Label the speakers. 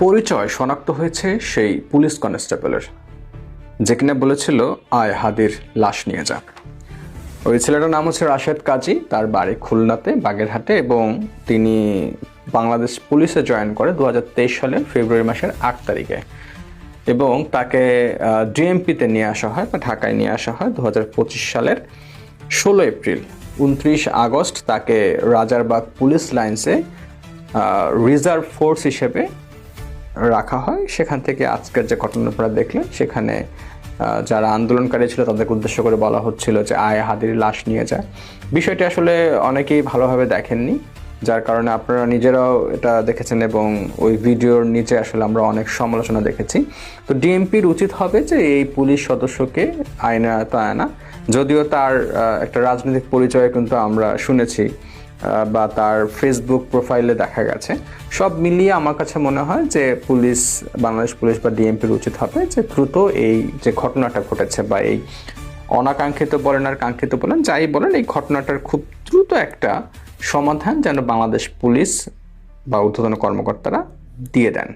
Speaker 1: পরিচয় শনাক্ত হয়েছে সেই পুলিশ কনস্টেবলের, যে কিনা বলেছিল আয় হাদির লাশ নিয়ে যাক। ওই ছেলেটার নাম হচ্ছে রাশেদ কাজী, তার বাড়ি খুলনাতে বাগেরহাটে, এবং তিনি বাংলাদেশ পুলিশে জয়েন করে 2023 সালের ফেব্রুয়ারি মাসের 8 তারিখে, এবং তাকে ডিএমপিতে নিয়ে আসা হয় বা ঢাকায় নিয়ে আসা হয় 2025 সালের 16 এপ্রিল। 29 আগস্ট তাকে রাজারবাগ পুলিশ লাইন্সে রিজার্ভ ফোর্স হিসেবে রাখা হয়। সেখান থেকে আজকের যে ঘটনা আপনারা দেখলেন, সেখানে যারা আন্দোলনকারী ছিল তাদেরকে উদ্দেশ্য করে বলা হচ্ছিল যে আয় হাদির লাশ নিয়ে যায়। বিষয়টি আসলে অনেকেই ভালোভাবে দেখেননি, যার কারণে আপনারা নিজেরাও এটা দেখেছেন, এবং ওই ভিডিওর নিচে আসলে আমরা অনেক সমালোচনা দেখেছি। তো ডিএমপির উচিত হবে যে এই পুলিশ সদস্যকে আইনের আওতায় আনা, যদিও তার একটা রাজনৈতিক পরিচয় কিন্তু আমরা শুনেছি বা তার ফেসবুক প্রোফাইলে দেখা গেছে। সব মিলিয়ে আমার কাছে মনে হয় যে বাংলাদেশ পুলিশ বা ডিএমপির উচিত হবে যে দ্রুত এই যে ঘটনাটা ঘটেছে, বা এই অনাকাঙ্ক্ষিত বলেন আর কাঙ্ক্ষিত বলেন, যাই বলেন, এই ঘটনাটার খুব দ্রুত একটা সমাধান যেন বাংলাদেশ পুলিশ বা ঊর্ধ্বতন কর্মকর্তারা দিয়ে দেন।